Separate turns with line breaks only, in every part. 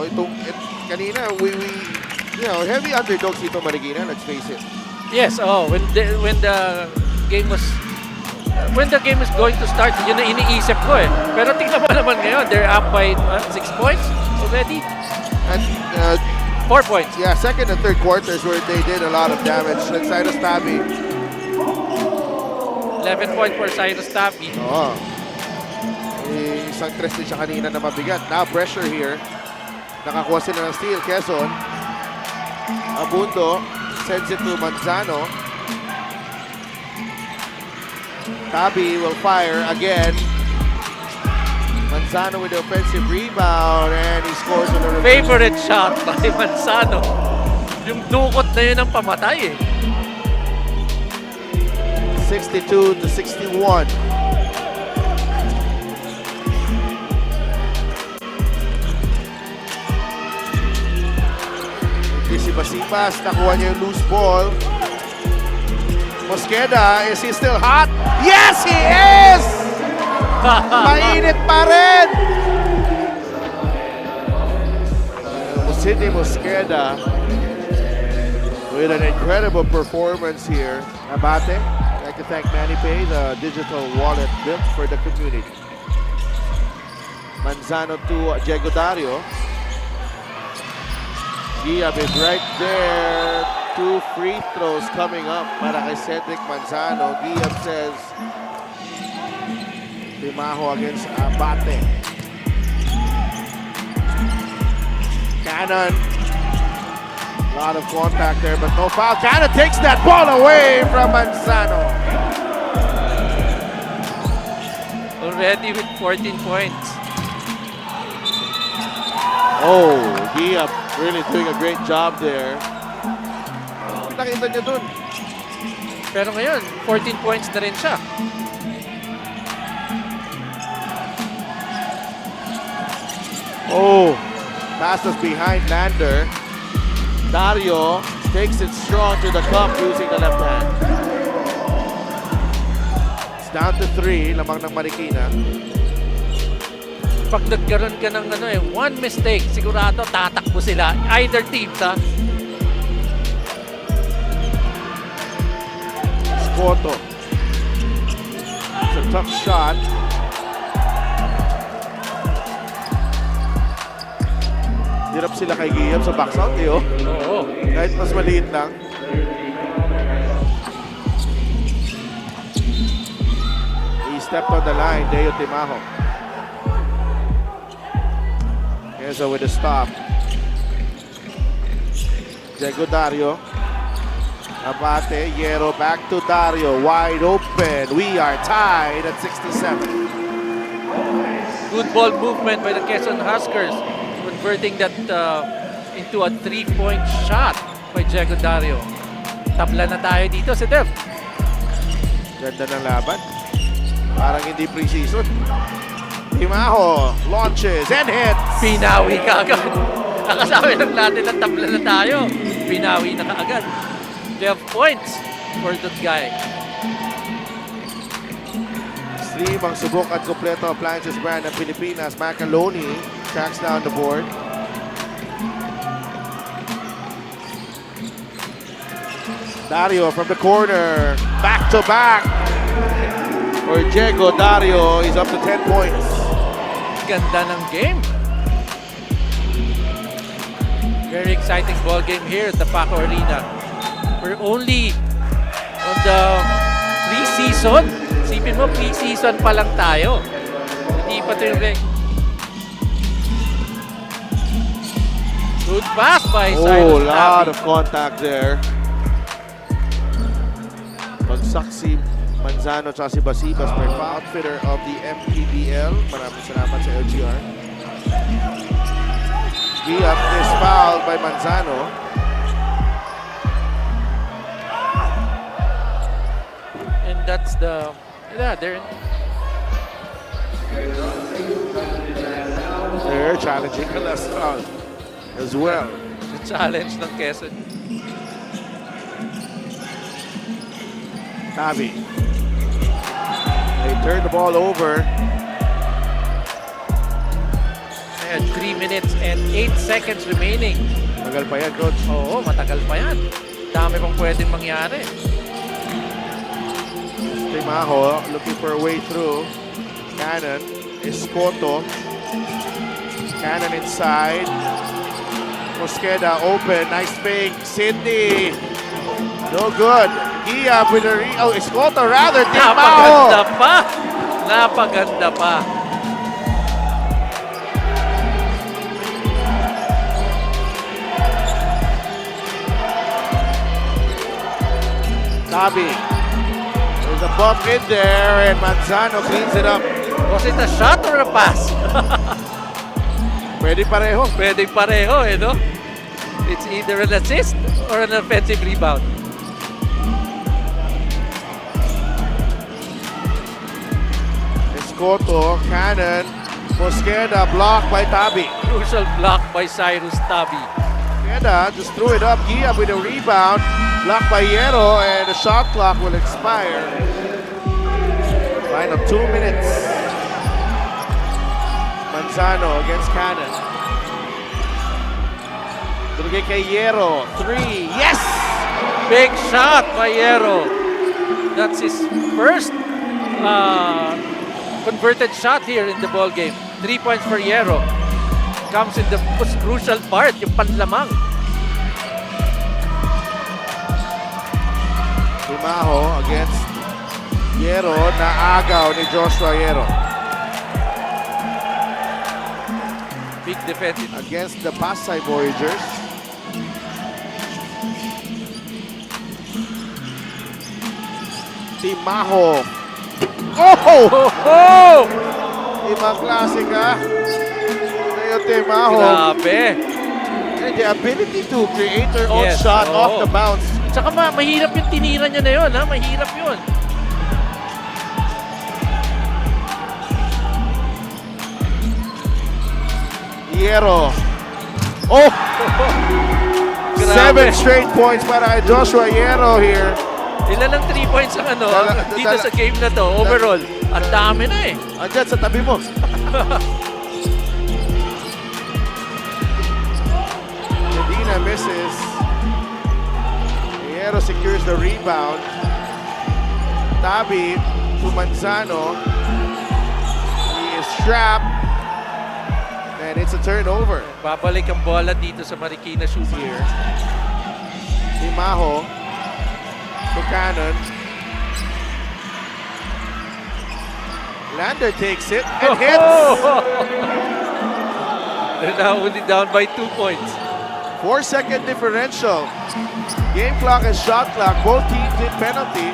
no? Kanina, heavy underdogs dito Marikina, let's face it.
Yes, when the game was going to start, yun na iniisip ko eh. Pero tingnan mo naman ngayon, they're up by 6 points already.
And
4 points.
yeah, second and third quarters where they did a lot of damage. Like Cyrus Tabi.
11 points for Cyrus Tabi.
Oo. Isang tres din siya kanina na mabigat. Now pressure here. Nakakuha sila ng steal. Quezon. Abundo sends it to Manzano. Tabi will fire again. Manzano with the offensive rebound and he scores on the reverse.
Favorite shot by Manzano. Yung dukot na yun ang pamatay eh.
62-61. Si Basipas, nakuha niya yung loose ball. Mosqueda, is he still hot? Yes, he is! Mainit pa rin! Sidney Mosqueda with an incredible performance here. Abate, I'd like to thank ManiPay, the digital wallet built for the community. Manzano to Diego Dario. Giab is right there. 2 free throws coming up para kay Cedric Manzano. Giab says, Timaho against Abate. Cannon. A lot of contact there, but no foul. Cannon takes that ball away from Manzano.
Already with 14 points.
Oh, Giab really doing a great job there. Nakita niya dun.
Pero ngayon, 14 points na rin siya.
Oh, passes behind Lander. Dario takes it strong to the cup using the left hand. It's down to 3, lamang ng Marikina.
Pag nagkaroon ka ng one mistake, sigurado tatakbo sila. Either teams, ha?
Scoto. It's a tough shot. Hirap sila kay Giab sa box out, eh, oh.
Oo.
Kahit mas maliit lang. He stepped on the line, Deo Timaho. Quezon with a stop. Diego Dario. Abate, Yero back to Dario. Wide open. We are tied at 67.
Good ball movement by the Quezon Huskers. Converting that into a 3-point shot by Diego Dario. Tabla na tayo dito si Dev.
Ganda ng laban. Parang hindi preseason. Timaho launches and hits.
Pinawi ka agad. Nakasabi lang natin na tabla na tayo. Pinawi na kaagad. 12 points for that guy.
Slim ang subok at kompleto appliances brand ng Pilipinas. Macaloni tracks down the board. Dario from the corner. Back to back. For Diego Dario, he's up to 10 points.
Ganda ng game. Very exciting ball game here at the Paco Arena. We're only on the pre-season. Isipin mo, pre-season pa lang tayo. Hindi pa ito yung good pass by Cyrus
Oh, a lot
Tabi.
of contact there. Bagsak si Manzano at si Basibas, my outfitter of the MPBL. Maraming salamat sa LGR. Giab is fouled by Manzano.
And that's the... Yeah,
They're challenging the last foul as well.
the challenge ng Quezon.
Tabi. They turn the ball over.
And 3 minutes and 8 seconds remaining.
Tagal pa yan, coach.
Oo, matagal pa yan. Dami pang pwedeng mangyari.
Timaho looking for a way through. Cannon. Escoto. Cannon inside. Mosqueda open. Nice fake. Sidney. No good. Gia with a Escoto rather.
Napaganda
Timaho.
pa. Napaganda pa.
Tabi. There's a bump in there and Manzano cleans it up.
Was it a shot or a pass?
Pwede pareho.
Pwede pareho eh, no? It's either an assist or an offensive rebound.
Escoto, Cannon, Mosqueda blocked by Tabi.
Crucial block by Cyrus Tabi.
Mosqueda just threw it up. Gia with a rebound. Blocked by Hierro and the shot clock will expire. Final 2 minutes. Manzano against Cannon. Drugay kay Hierro. 3. Yes!
Big shot by Hierro. That's his first converted shot here in the ball game. 3 points for Hierro. Comes in the most crucial part, yung panlamang.
Timaho against Hierro na agaw ni Joshua Hierro.
Big defensive.
Against the Pasay Voyagers. Timaho. Oh!
Oh!
Ibang klase ka. Tayo Timaho.
Grabe.
And the ability to create their own
Yes,
shot
oo.
off the bounce.
Tsaka mahirap yung tinira niya na yun, ha? Mahirap yun.
Hierro. Oh!
Grabe.
7 straight points para Joshua Hierro here.
Ilan ang 3 points ang ano,
Dala-
dito sa game na to, overall. Ang dami na eh.
Andyan sa tabi mo. Medina misses. Hierro secures the rebound. Tabi to Manzano. He is trapped. And it's a turnover.
Babalik ang bola dito sa Marikina shoot here.
Timaho to Cannon. Lander takes it and hits.
They're now only down by 2 points.
4-second differential. Game clock and shot clock, both teams in penalty.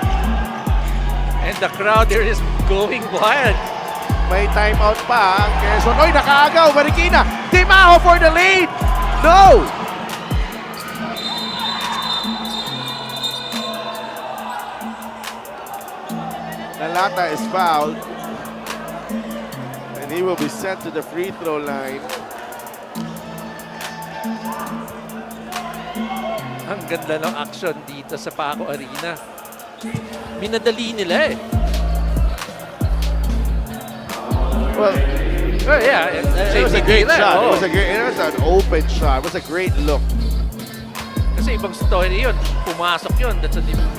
And the crowd there is going wild.
May timeout pa ang Quezon. Oy, nakaagaw, Marikina. Timaho for the lead. No! Nalata is fouled. And he will be sent to the free throw line.
Ang ganda ng action dito sa Paco Arena. Minadali nila eh.
Well,
Oh yeah,
it was a great shot. It was an open shot. It was a great look.
Kasi ibang story yun. Pumasok yun. That's a different.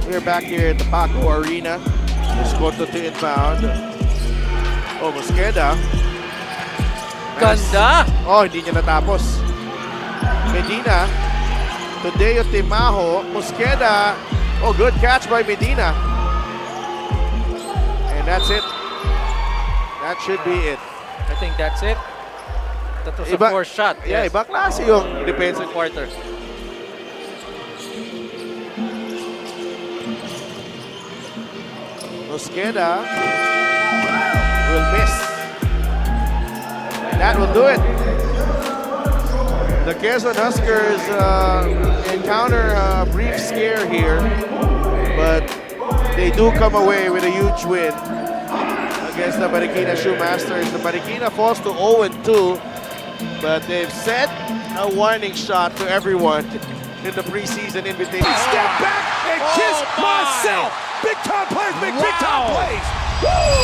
We're back here at the Paco Arena. Escoto to inbound. Oh, Mosqueda.
Ganda!
Oh, hindi niya natapos. Medina. To Deo Timaho. Mosqueda. Oh, good catch by Medina. And that's it. That should be it.
I think that's it. That was a
Iba-
fourth shot.
Yeah,
Yes.
iba klase yung defensive.
Quarter.
Mosqueda will miss. And that will do it. The Quezon Huskers encounter a brief scare here, but they do come away with a huge win against the Marikina Shoemasters. The Marikina falls to 0-2 but they've sent a warning shot to everyone in the preseason invitation.
Step back and kiss
my.
myself. Big time players make big time
Wow.
plays. Woo!